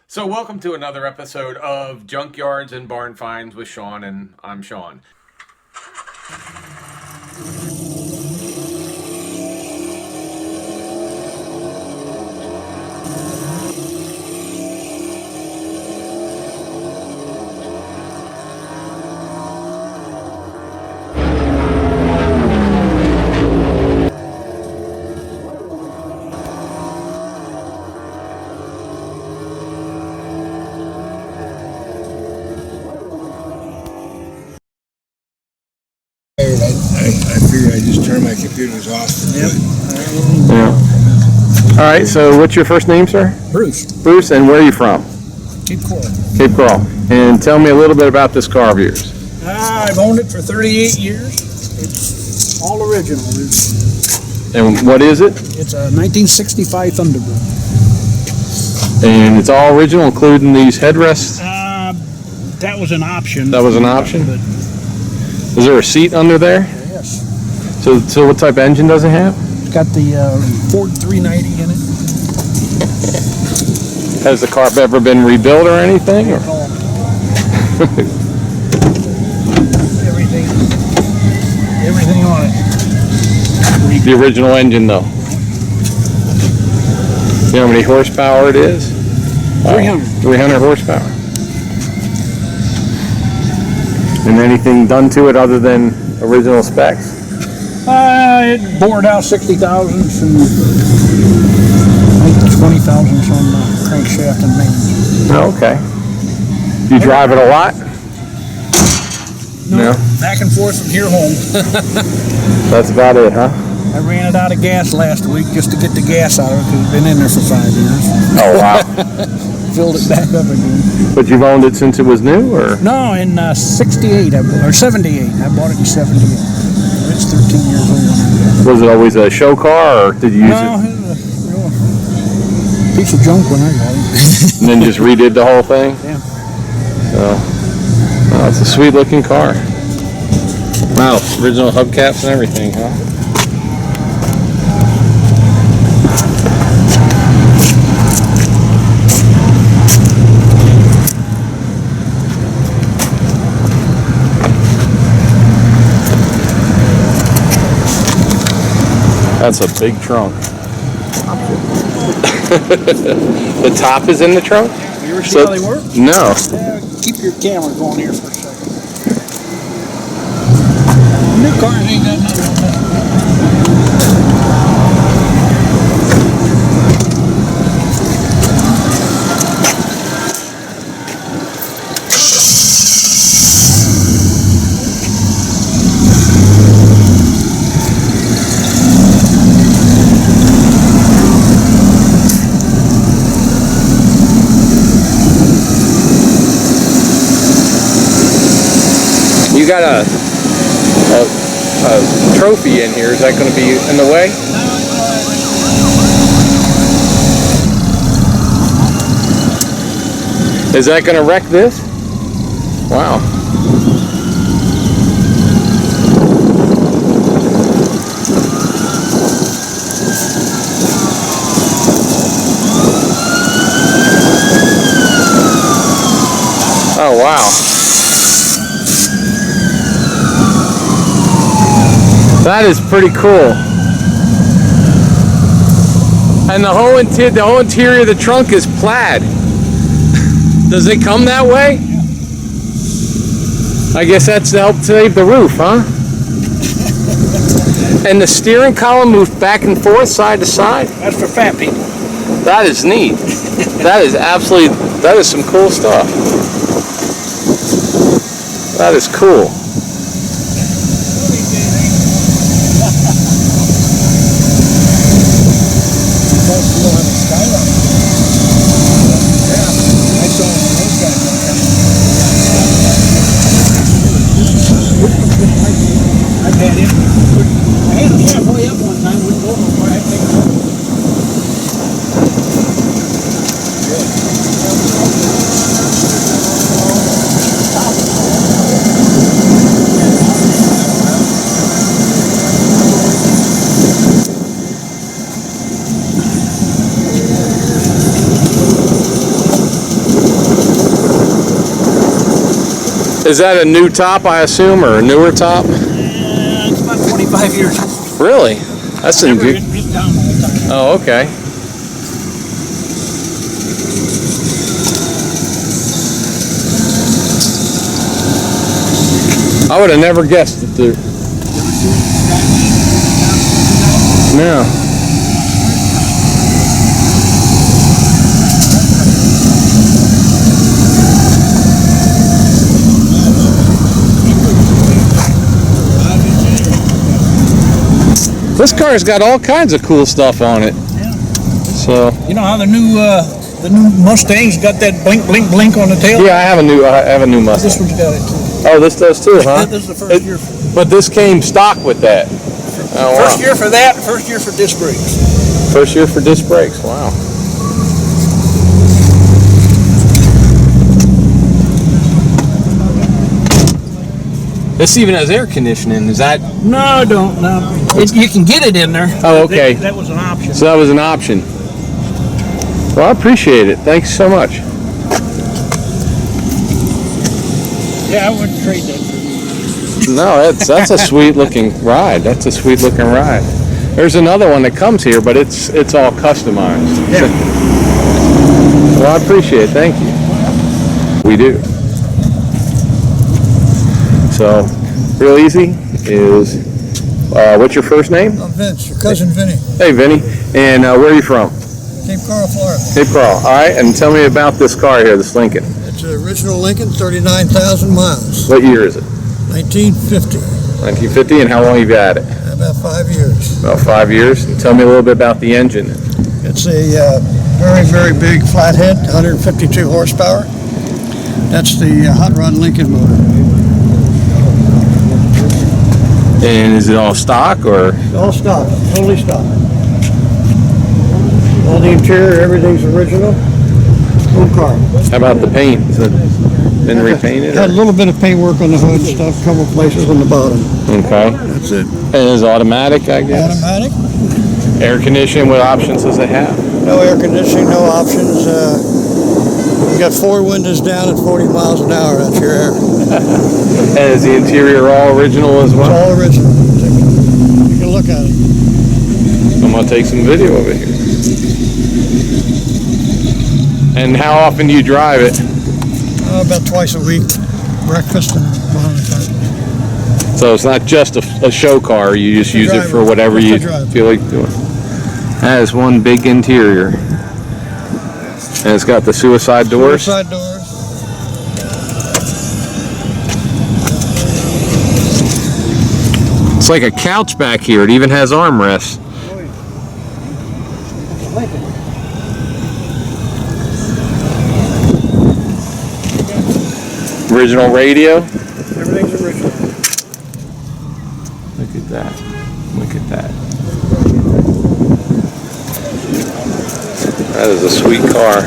So welcome to another episode of Junkyards and Barn Finds with Sean, and I'm Sean. I figured I'd just turn my computers off. Yep. Yeah. All right, so what's your first name, sir? Bruce. Bruce, and where are you from? Cape Coral. Cape Coral. And tell me a little bit about this car of yours. I've owned it for 38 years. It's all original. And what is it? It's a 1965 Thunderbird. And it's all original, including these headrests? That was an option. That was an option? But Is there a seat under there? yes. So what type of engine does it have? It's got the Ford 390 in it. Has the car ever been rebuilt or anything? Or? Everything on it. The original engine, though. You know how many horsepower it is? 300. 300 horsepower. And anything done to it other than original specs? It bored out 60,000 and I think 20,000 on the crankshaft and mains. Oh, okay. Do you drive it a lot? No. No. Back and forth from here home. That's about it, huh? I ran it out of gas last week just to get the gas out of it because it's been in there for 5 years. Oh, wow. Filled it back up again. But you've owned it since it was new, or? No, in 68, or 78. I bought it in 78. It's 13 years old when I got it. Was it always a show car, or did you use No, it? it was a real piece of junk when I got it. And then just redid the whole thing? Yeah. So, oh, it's a sweet looking car. Wow, original hubcaps and everything, huh? That's a big trunk. The top is in the trunk? You ever see how they work? No. Keep your camera going here for a second. New cars ain't got nothing. You got a trophy in here. Is that going to be in the way? Is that going to wreck this? Wow. Oh, wow. That is pretty cool. And the whole interior of the trunk is plaid. Does it come that way? I guess that's to help save the roof, huh? And the steering column moves back and forth, side to side. That's for fat people. That is neat. That is some cool stuff. That is cool. I had him halfway up one time, wouldn't go nowhere. I had to take him home. Is that a new top, I assume, or a newer top? It's about 25 years old. Really? That's in good. It's down all the time. Oh, okay. I would have never guessed that the. No. This car's got all kinds of cool stuff on it. Yeah. So. You know how the new Mustang's got that blink, blink, blink on the tail? Yeah, I have a new Mustang. This one's got it too. Oh, this does too, huh? This is the first year. But this came stock with that. Oh, wow. First year for that, first year for disc brakes. First year for disc brakes. Wow. This even has air conditioning. Is that? No, I don't. No, you can get it in there. Oh, okay. That was an option. So that was an option. Well, I appreciate it. Thanks so much. Yeah, I wouldn't trade that for. No, that's a sweet looking ride. That's a sweet looking ride. There's another one that comes here, but it's all customized. Yeah. Well, I appreciate it. Thank you. We do. So, real easy is, what's your first name? I'm Vince, your cousin Vinny, Hey, Vinny. And where are you from? Cape Coral, Florida. Hey, Carl. All right, and tell me about this car here, this Lincoln. It's an original Lincoln, 39,000 miles, What year is it? 1950, 1950, and how long have you had it? about 5 years. About 5 years. And tell me a little bit about the engine. It's a very, very big flathead, 152 horsepower. That's the hot rod Lincoln motor. And is it all stock or? All stock, totally stock. All the interior, everything's original. Full car. How about the paint? Has it been repainted? Had a Or? little bit of paintwork on the hood and stuff, a couple places on the bottom. Okay. That's it. And it's automatic, I guess? Automatic, Air conditioning, what options does it have? no air conditioning, no options. You got 4 windows down at 40 miles an hour, that's your air. And is the interior all original as It's well? all original. You can look at it. I'm going to take some video of it here. And how often do you drive it? About twice a week, breakfast and behind the car. So it's not just a show car, you just use it for whatever you feel like doing. That is one big interior. And it's got the suicide doors. Suicide doors. It's like a couch back here. It even has armrests. Original radio. Everything's original. Look at that. Look at that. That is a sweet car.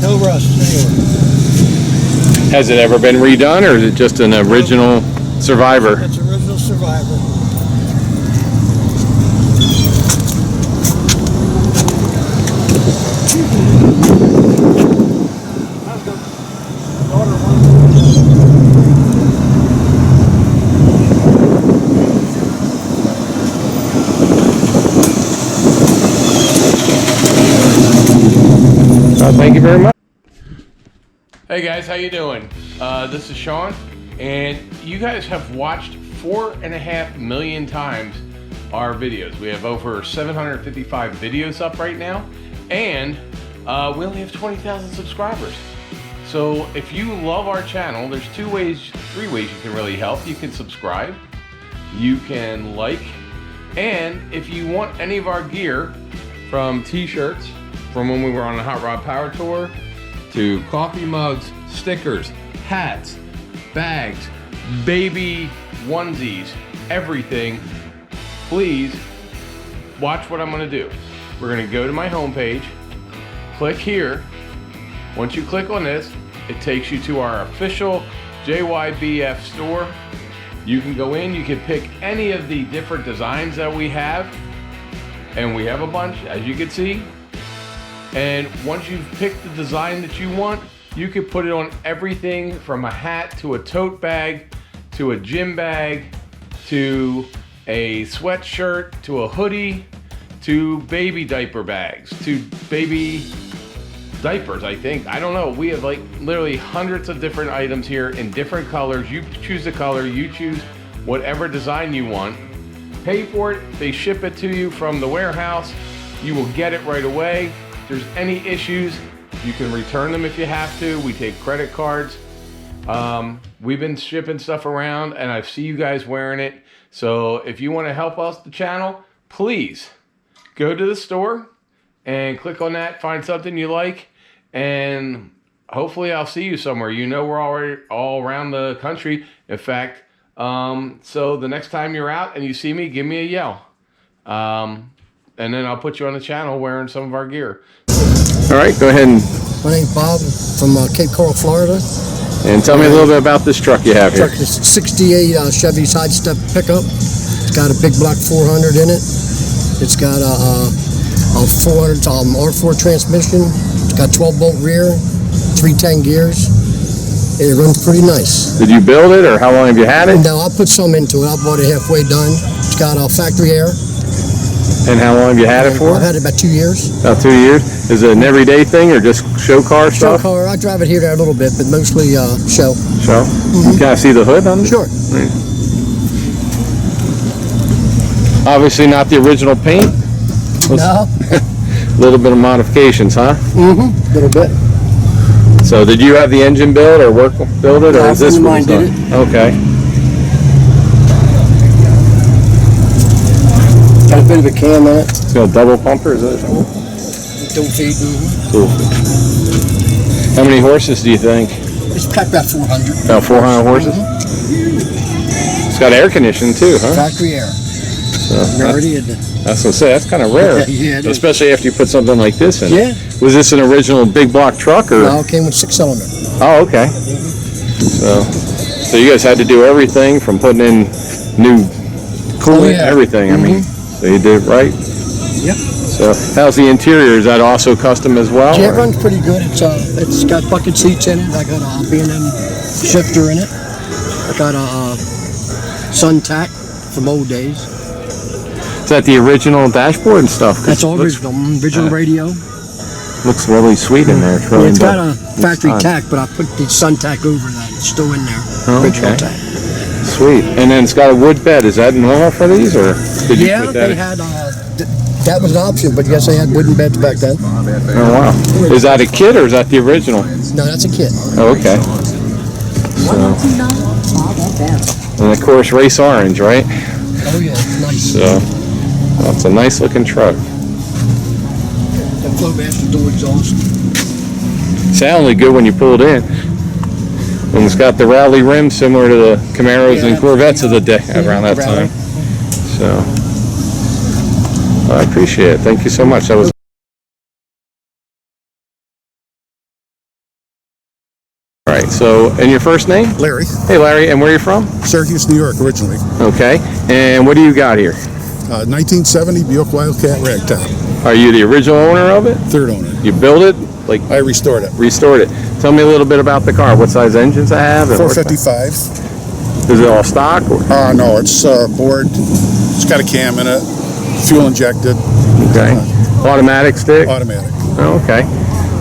No rust anywhere. Has it ever been redone, or is it just an original Survivor? That's original Survivor. Thank you very much. Hey guys, how you doing? This is Sean, and you guys have watched 4.5 million times our videos. We have over 755 videos up right now, and we only have 20,000 subscribers. So if you love our channel, there's 3 ways you can really help. You can subscribe, you can like, and if you want any of our gear, from t-shirts from when we were on the Hot Rod Power Tour, to coffee mugs, stickers, hats, bags, baby onesies, everything, please watch what I'm going to do. We're going to go to my homepage, click here. Once you click on this, it takes you to our official JYBF store. You can go in, you can pick any of the different designs that we have, and we have a bunch, as you can see. And once you've picked the design that you want, you can put it on everything from a hat to a tote bag to a gym bag to a sweatshirt to a hoodie to baby diaper bags to baby diapers, I think. I don't know. We have like literally hundreds of different items here in different colors. You choose the color, you choose whatever design you want. Pay for it, they ship it to you from the warehouse. You will get it right away. If there's any issues, you can return them if you have to. We take credit cards. We've been shipping stuff around and I see you guys wearing it. So if you want to help us, the channel, please go to the store and click on that, find something you like, and hopefully I'll see you somewhere. You know, we're already all around the country. In fact, so the next time you're out and you see me, give me a yell. And then I'll put you on the channel wearing some of our gear. All right, go ahead and... My name's Bob from Cape Coral, Florida. And tell me a little bit about this truck you have here. Truck is 68 Chevy sidestep pickup. It's got a big black 400 in it. It's got a 400 R4 transmission. It's got 12-bolt rear, 310 gears. It runs pretty nice. Did you build it, or how long have you had it? No, I put some into it. I bought it halfway done. It's got factory air. And how long have you had it for? I've had it about 2 years. About 2 years. Is it an everyday thing or just show car stuff? Show car. I drive it here there a little bit, but mostly show. Show? Can I see the hood on it? Sure. Right. Obviously not the original paint. No. A little bit of modifications, huh? A little bit. So did you have the engine built or work build it, or No, is this mine what did it? Okay. Got a bit of a cam in it. It's got a double pumper, is it? Dual feet. Cool. How many horses do you think? It's got about 400. About 400 horses? It's got air conditioning too, huh? Factory air. So Already in it. that's what I say, that's kind of rare. Yeah, it is. Especially after you put something like this in. Yeah. Was this an original big block truck, or? No, it came with 6-cylinder. Oh, okay. So you guys had to do everything from putting in new coolant, everything. I mean, so you did it right. Yep. So how's the interior? Is that also custom as well? Yeah, it runs pretty good. It's got bucket seats in it. I got a B&M shifter in it. I got a Suntac from old days. Is that the original dashboard and stuff? That's all original. Original radio. Looks really sweet in there. It's really Yeah, it's got a factory tack, but I put the Suntac over that. It's still in there. Oh, original okay. tack. Sweet. And then it's got a wood bed. Is that normal for these, or did you put that? They had. That was an option, but yes, they had wooden beds back then. Oh wow. Is that a kit or is that the original? No, that's a kit. Oh, okay. So, and of course, race orange, right? Oh yeah, it's nice. So, well, it's a nice looking truck. The flow master door exhaust. Sounded good when you pulled in. And it's got the rally rim similar to the Camaros and Corvettes of the day around that time. So, I appreciate it. Thank you so much. That was. All right. So, and your first name? Larry. Hey, Larry. And where are you from? Syracuse, New York, originally. Okay. And what do you got here? 1970 Buick Wildcat Ragtop. Are you the original owner of it? Third owner. You built it? Like I restored it. restored it. Tell me a little bit about the car. What size engines I have? 455. Is it all stock? Or? No, it's board. It's got a cam in it. Fuel injected. Okay. Automatic stick? Automatic. Oh, okay.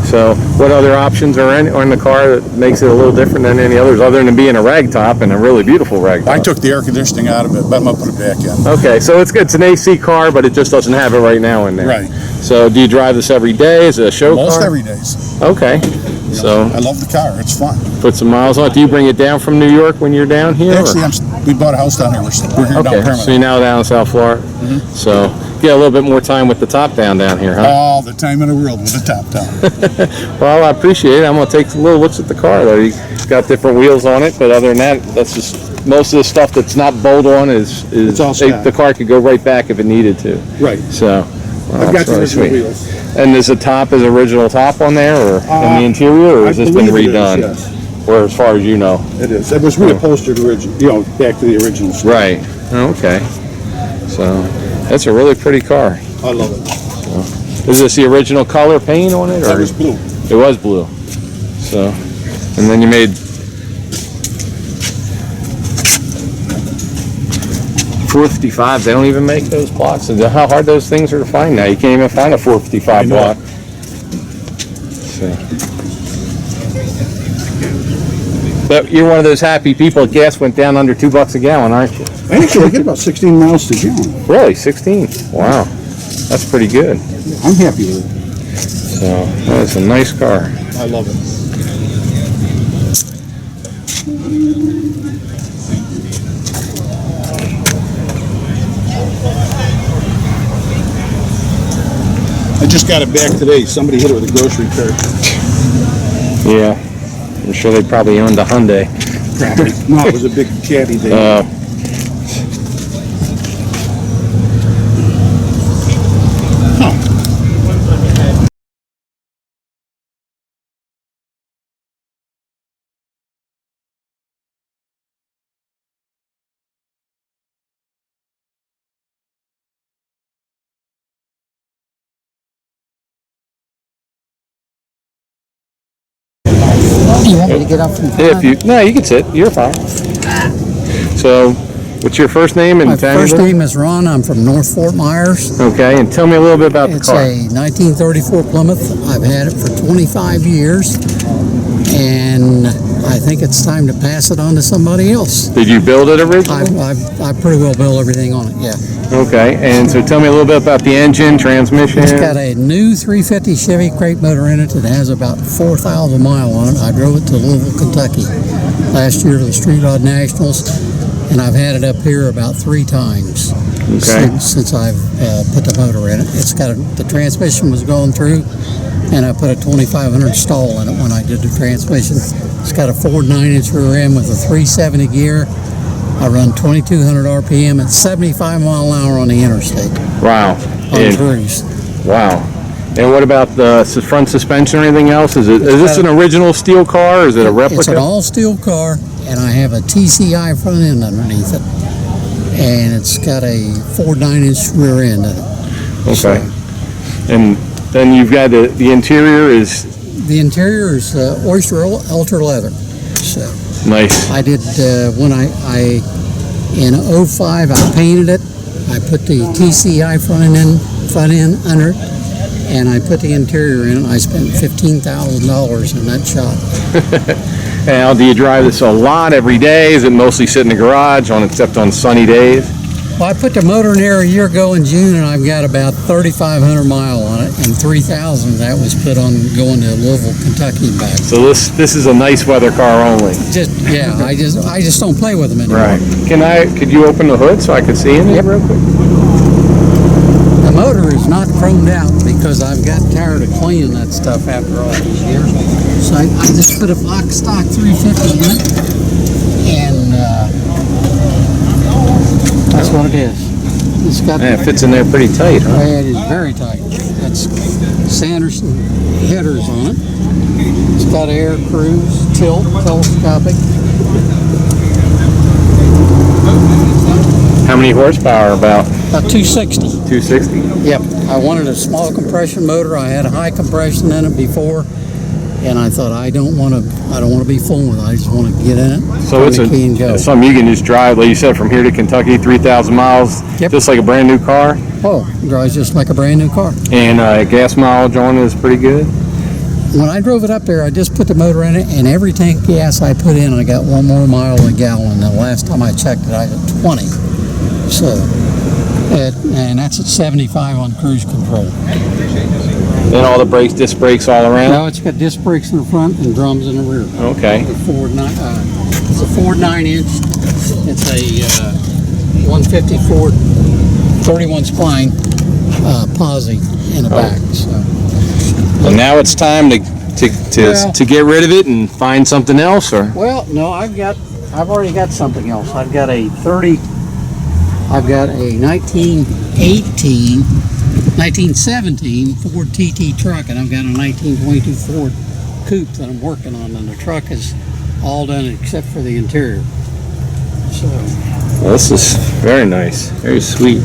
So what other options are in the car that makes it a little different than any others, other than being a rag top and a really beautiful rag top? I took the air conditioning out of it, but I'm going to put it back in. Okay, so it's good. It's an AC car, but it just doesn't have it right now in there. Right. So do you drive this every day? Is it a show car? Most every day. Okay. So I love the car. It's fun. put some miles on it. Do you bring it down from New York when you're down here? Actually, we bought a house down here. We're here down Okay, permanent. so you're now down in South Florida. So get a little bit more time with the top down here, huh? All the time in the world with the top down. Well, I appreciate it. I'm going to take some little looks at the car, though. It's got different wheels on it, but other than that, that's just most of the stuff that's not bolt on is It's all stock. the car could go right back if it needed to. Right. So I've got that's the really original sweet. wheels. And is the top is original top on there, or in the interior, or I has this been believe it is, redone? yes. Or as far as you know? It is. It was reupholstered original, back to the original stuff. Right. Okay. So that's a really pretty car. I love it. Is this the original color paint on it, or That was blue. it was blue? So, and then you made 455. They don't even make those blocks. And how hard those things are to find now. You can't even find a 455 block. So. But you're one of those happy people. Gas went down under $2 a gallon, aren't you? Actually, I get about 16 miles to gallon. Really, 16. Wow, that's pretty good. I'm happy with it. So that's a nice car. I love it. I just got it back today. Somebody hit it with a grocery cart. Yeah, I'm sure they probably owned a Hyundai. Probably. No, it was a big caddy thing. You want me to get up from If you no, you can sit. You're fine. So, what's your first name and My family? first name is Ron. I'm from North Fort Myers. Okay, and tell me a little bit about the It's car. a 1934 Plymouth. I've had it for 25 years, and I think it's time to pass it on to somebody else. Did you build it originally? I pretty well built everything on it, yeah. Okay, and so tell me a little bit about the engine, transmission. It's got a new 350 Chevy crate motor in it. It has about 4,000 miles on it. I drove it to Louisville, Kentucky last year to the Street Rod Nationals, and I've had it up here about 3 times since I've put the motor in it. It's got the transmission was going through, and I put a 2500 stall in it when I did the transmission. It's got a Ford 9-inch rear end with a 370 gear. I run 2,200 RPM at 75 mile an hour on the interstate Wow. on And- cruise. Wow. And what about the front suspension or anything else? Is this an original steel car, or is it a replica? It's an all-steel car, and I have a TCI front end underneath it, and it's got a Ford 9-inch rear end in it. Okay. And then you've got the interior is The interior is oyster ultra leather. So nice. I did when I in 05 I painted it. I put the TCI front end under it, and I put the interior in it. I spent $15,000 in that shop. Now, do you drive this a lot every day? Is it mostly sit in the garage except on sunny days? Well, I put the motor in there a year ago in June, and I've got about 3,500 miles on it, and 3,000 of that was put on going to Louisville, Kentucky and back. So this is a nice weather car only. I just don't play with them anymore. Right. Could you open the hood so I could see in it real quick? The motor is not chromed out because I've got tired of cleaning that stuff after all these years. So I just put a block stock 350 in it, and that's what it is. It's got Yeah, it fits in there pretty tight, huh? it is very tight. That's Sanderson headers on it. It's got air, cruise, tilt, telescopic. How many horsepower about? About 260. 260? Yep. I wanted a small compression motor. I had a high compression in it before, and I thought I don't want to be fooling with it. I just want to get in it. So it's turn the key and go. something you can just drive, like you said, from here to Kentucky, 3,000 miles, Yep. just like a brand new car. Oh, it drives just like a brand new car. And gas mileage on it is pretty good. When I drove it up there, I just put the motor in it, and every tank of gas I put in, I got 1 more mile a gallon. The last time I checked it, I got 20. So, and that's at 75 on cruise control. And all the brakes, disc brakes all around? Now it's got disc brakes in the front and drums in the rear. Okay. It's a Ford 9-inch. It's a 150 Ford 31 spline posi in the back. So. And now it's time to get rid of it and find something else, or? Well, no, I've got I've already got something else. I've got a 1917 Ford TT truck, and I've got a 1922 Ford coupe that I'm working on, and the truck is all done except for the interior. So, Well, this is very nice, very sweet.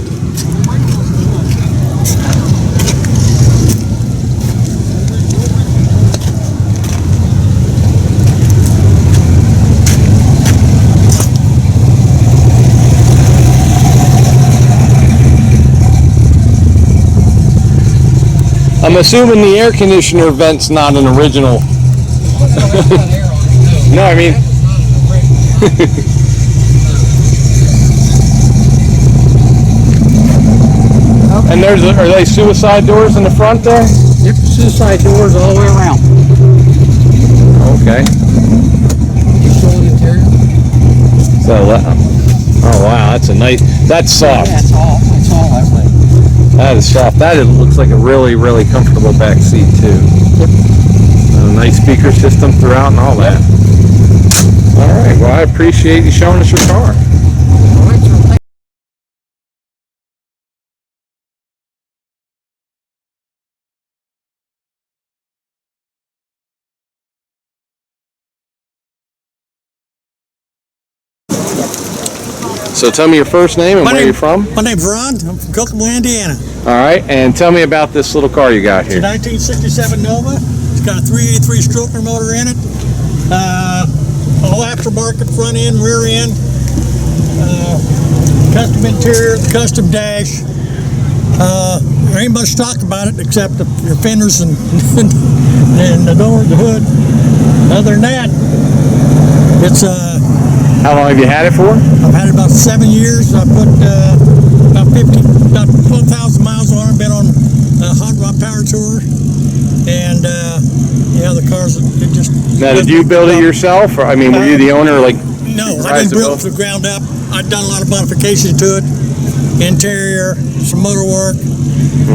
I'm assuming the air conditioner vent's not an original. No, I mean. And are they suicide doors in the front there? Yep, suicide doors all the way around. Okay. So, oh wow, that's a nice. That's soft. Yeah, it's all that way. That is soft. That looks like a really, really comfortable back seat too. Yep. A nice speaker system throughout and all that. All right. Well, I appreciate you showing us your car. All right, sir. So tell me your first name and where you're from. My name's Ron. I'm from Kokomo, Indiana. All right. And tell me about this little car you got It's a here. 1967 Nova. It's got a 383 stroker motor in it. All aftermarket front end, rear end. Custom interior, custom dash. There ain't much talk about it except your fenders and and the door, the hood. Other than that, it's How long have you had it for? I've had it about 7 years. I put about 12,000 miles on it. Been on a hot rod power tour, and yeah, the cars. It just. Now, did you build it yourself, or I mean, were you the owner? Like, No, I didn't build it from the ground up. I've done a lot of modifications to it, interior, some motor work,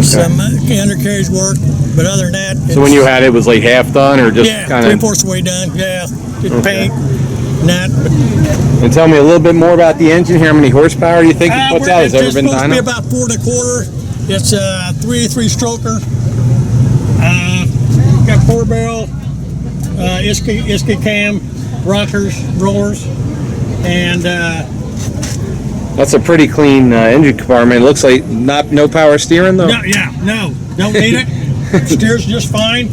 some undercarriage work. But other than that, so when you had it, was like half done, or just yeah, kind of? 3/4 way done. Yeah, just paint, and that. But, And tell me a little bit more about the engine here. How many horsepower do you think it puts out? Has it ever been supposed to be dyno? about 4 1/4. It's a 383 stroker. Got 4-barrel, ISKI cam, rockers, rollers, and That's a pretty clean engine compartment. It looks like no power steering though. don't need it. Steers just fine.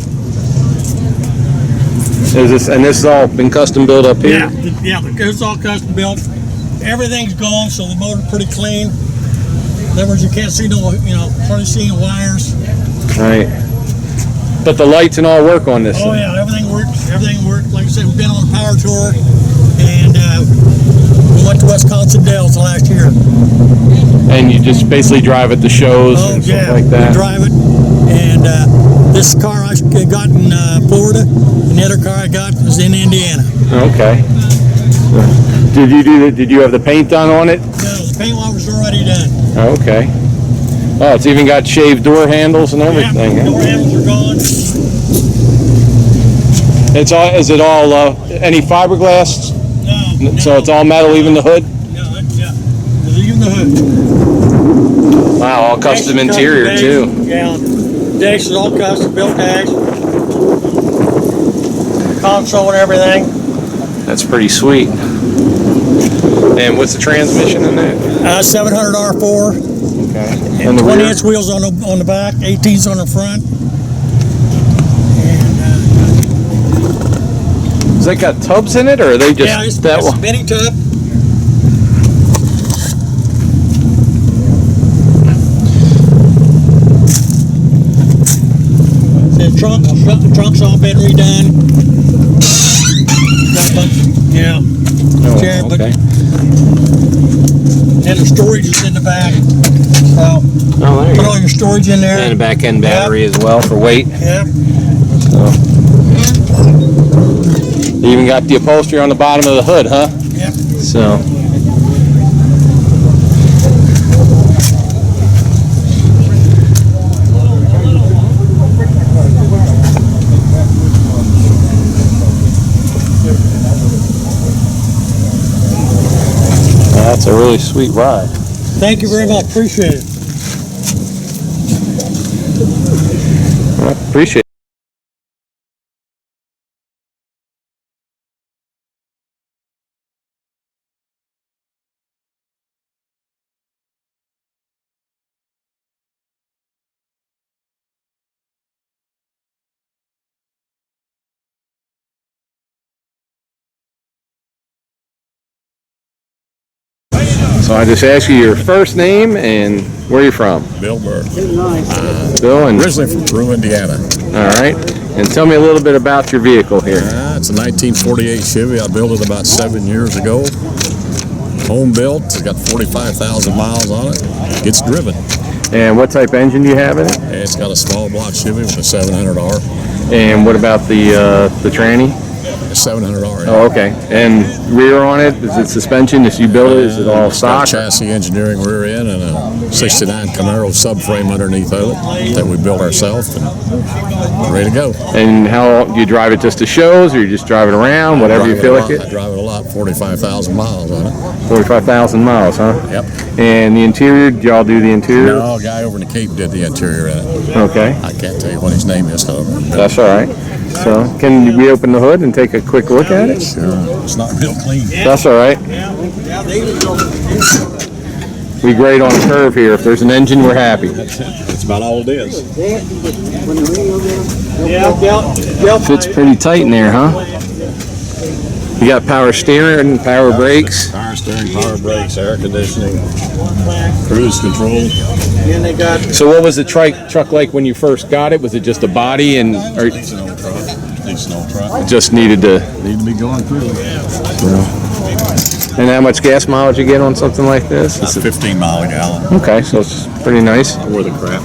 This has all been custom built up here? Yeah, it's all custom built. Everything's gone, so the motor's pretty clean. In other words, you can't see hardly see any wires. Right. But the lights and all work on this Oh thing. yeah, everything works. Everything worked. Like I said, we've been on a power tour, and we went to Wisconsin Dells last year. And you just basically drive at the shows and stuff like that? we drive it. And this car I got in Florida, and the other car I got is in Indiana. Okay. Did you have the paint done on it? No, the paint job was already done. Okay. Oh, it's even got shaved door handles and everything. Yeah, door handles are gone. Is it all any fiberglass? No. So it's all metal, even the hood? No, even the hood. Wow, all custom interior dash, too. Yeah, dash is all custom built dash. Console and everything. That's pretty sweet. And what's the transmission in that? 700 R4. Okay. And the 20-inch wheels on the back, 18s on the front. And Has that got tubs in it, or are they just yeah, it's that a one? mini tub. The trunk's all been redone. Yeah. Chair, but Okay. and the storage is in the back. So Oh, there you put go. all your storage in there. And a back end battery as well for weight. Yep. You even got the upholstery on the bottom of the hood, huh? Yep. So. It's a really sweet ride. Thank you very much. Appreciate it. Appreciate it. So I just asked you your first name and where you're from. Bill Burke. Bill, and Originally from Peru, Indiana. all right. And tell me a little bit about your vehicle here. It's a 1948 Chevy. I built it about 7 years ago. Home built. It's got 45,000 miles on it. Gets driven. And what type engine do you have in it? It's got a small block Chevy with a 700R. And what about the tranny? A 700R. Oh, okay. And rear on it, is it suspension? If you build it, is it all It's got stock? chassis engineering rear end and a 69 Camaro subframe underneath of it that we built ourselves and ready to go. And how do you drive it just to shows, or you just drive it around, whatever you feel like I it? drive it a lot, 45,000 miles on it. 45,000 miles, huh? Yep. And the interior, did y'all do the interior? No, a guy over in the Cape did the interior in it. Okay, I can't tell you what his name is, however. that's all right. So, can we open the hood and take a quick look at it? Sure. It's not real clean. That's all right. We grade on a curve here. If there's an engine, we're happy. That's about all it is. Fits pretty tight in there, huh? You got power steering and power brakes. Power steering, power brakes, air conditioning, cruise control. So what was the truck like when you first got it? Was it just a body and or Decent old truck. Decent old truck. just needed to? Need to be going through. And how much gas mileage you get on something like this? It's a 15 mile a gallon. Okay, so it's pretty nice. Or the crap.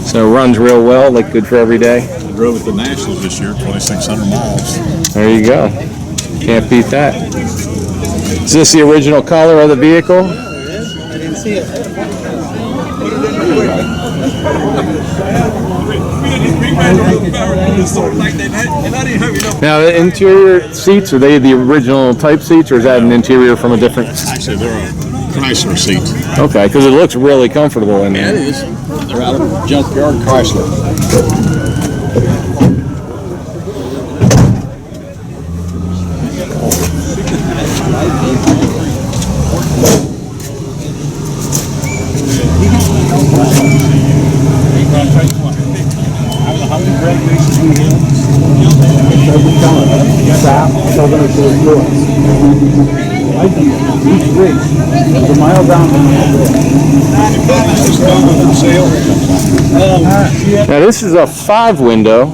So it runs real well, like good for every day. I drove it to Nationals this year, 2,600 miles. There you go. Can't beat that. Is this the original color of the vehicle? I didn't see it. Now the interior seats, are they the original type seats, or is that an interior from a different? Actually, they're a Chrysler seat. Okay, because it looks really comfortable in Yeah, it there. is. They're out of Junkyard Chrysler. Now this is a 5-window.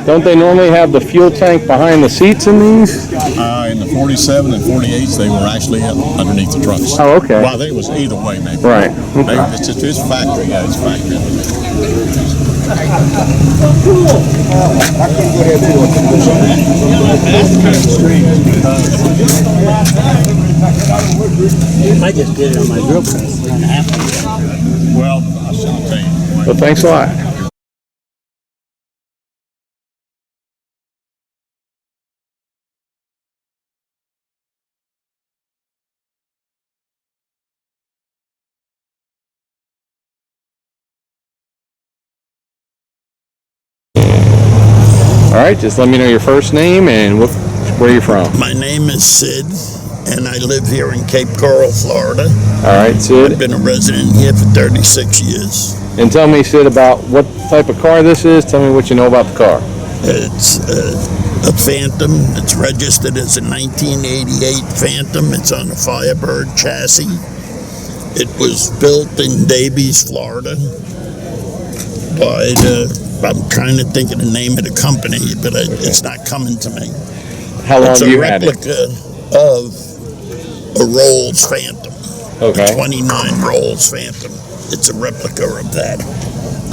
Don't they normally have the fuel tank behind the seats in these? In the 47 and 48s, they were actually underneath the trucks. Oh, okay. Well, I think it was either way, maybe. Right. Maybe it's factory, yeah, it's factory. I just did it on my drill press. Well, I'll tell you. Well, thanks a lot. All right, just let me know your first name and where you're from. My name is Sid, and I live here in Cape Coral, Florida. All right, I've Sid. been a resident here for 36 years. And tell me, Sid, about what type of car this is. Tell me what you know about the car. It's a Phantom. It's registered as a 1988 Phantom. It's on a Firebird chassis. It was built in Davies, Florida by I'm trying to think of the name of the company, but it's not coming to me. How long It's have a you had it? replica of a Rolls Phantom. Okay. A 29 Rolls Phantom. It's a replica of that.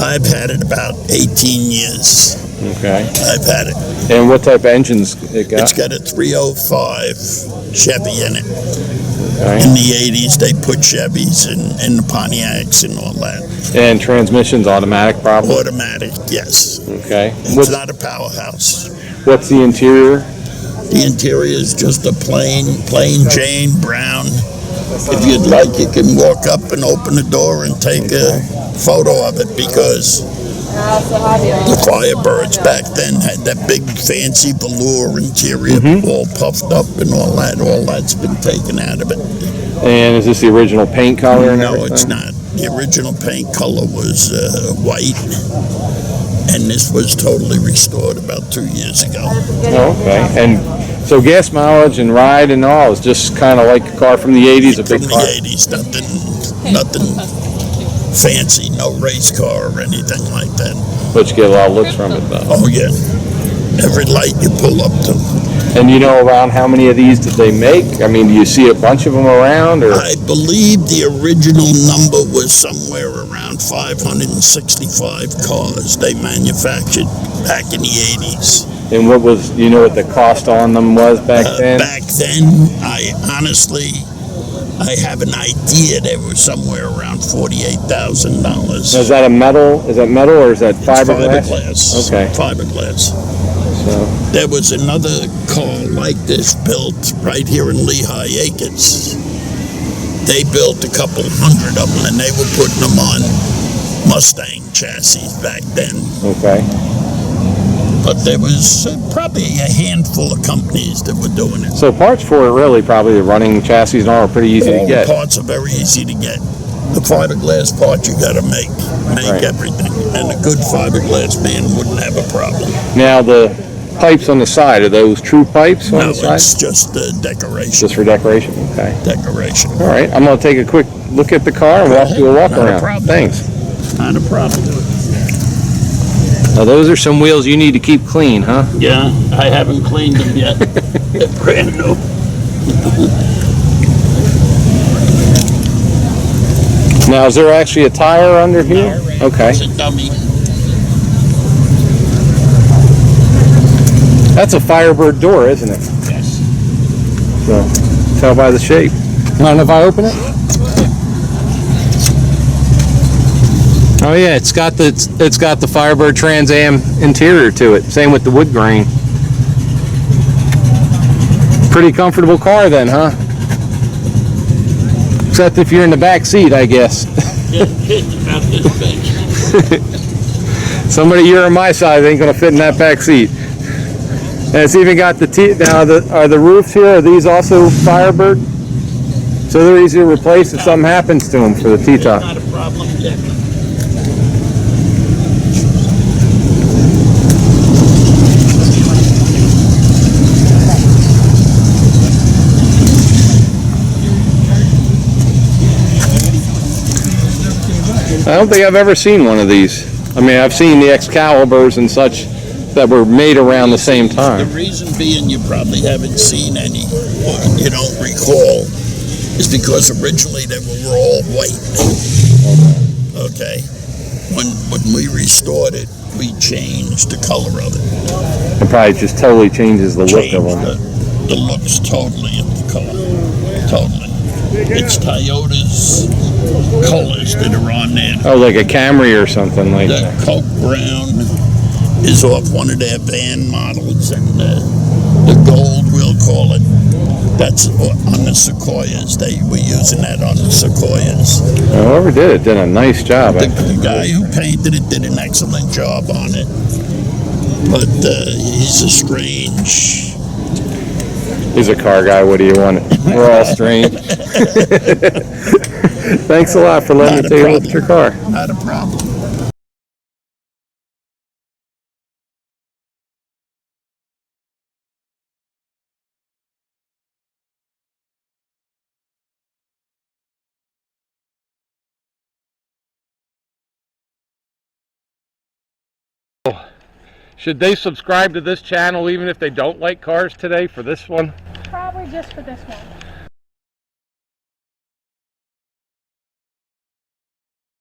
I've had it about 18 years. Okay. I've had it. And what type of engines it got? It's got a 305 Chevy in it. Okay. In the 80s, they put Chevys in the Pontiacs and all that. And transmission's automatic, probably. Automatic, yes. Okay. It's not a powerhouse. What's the interior? The interior is just a plain Jane brown If you'd like, you can walk up and open the door and take a photo of it, because the Firebirds back then had that big fancy velour interior, all puffed up and all that. All that's been taken out of it. And is this the original paint color? No, it's not. The original paint color was white, and this was totally restored about 2 years ago. Oh, okay. And so gas mileage and ride and all is just kind of like a car from the 80s, a big From car? the 80s, nothing fancy, no race car or anything like that. But you get a lot of looks from it, though. Oh, yeah. Every light you pull up to. And you know around how many of these did they make? I mean, do you see a bunch of them around? Or I believe the original number was somewhere around 565 cars they manufactured back in the 80s. And what was, you know what the cost on them was back then? Back then, I have an idea they were somewhere around $48,000. Is that metal or is that fiberglass? Fiberglass. Okay. Fiberglass. So, There was another car like this built right here in Lehigh Acres. They built a couple hundred of them, and they were putting them on Mustang chassis back then. okay. But there was probably a handful of companies that were doing it. So parts for it really, probably the running chassis and all are pretty easy to All get. the parts are very easy to get. The fiberglass part you got to make Right. everything, and a good fiberglass man wouldn't have a problem. Now the pipes on the side, are those true pipes on No, the side? it's just decoration. Just for decoration? Okay. Decoration. All right, I'm going to take a quick look at the car and do a walk Not a around. problem. Thanks. Not a problem. Now those are some wheels you need to keep clean, huh? Yeah, I haven't cleaned them yet. They're brand new. Now is there actually a tire under here? Okay. It's a dummy. That's a Firebird door, isn't it? Yes. So, tell by the shape. Mind if I open it? Oh yeah, it's got the Firebird Trans Am interior to it. Same with the wood grain. Pretty comfortable car then, huh? Except if you're in the back seat, I guess. Yeah, it's about this big. Somebody your or my size ain't gonna fit in that back seat. And it's even got the now. Are the roofs here? Are these also Firebird? So they're easy to replace if something happens to them for the T-top. Not a problem yet. I don't think I've ever seen one of these. I mean, I've seen the Excaliburs and such that were made around the same The time. reason being you probably haven't seen any, or you don't recall, is because originally they were all white. Okay. When we restored it, we changed the color of it. It probably just totally changes the look of Changed them. the looks totally of the color. Totally. It's Toyota's colors that are on there. Oh, like a Camry or something like The that. Coke Brown is off one of their van models, and the gold, we'll call it, that's on the Sequoias. They were using that on the Sequoias. Whoever did it did a nice job. The guy who painted it did an excellent job on it, but he's a strange. He's a car guy. What do you want? We're all strange. Thanks a lot for letting me take a look at your car. Not a problem. Should they subscribe to this channel even if they don't like cars today for this one? Probably just for this one.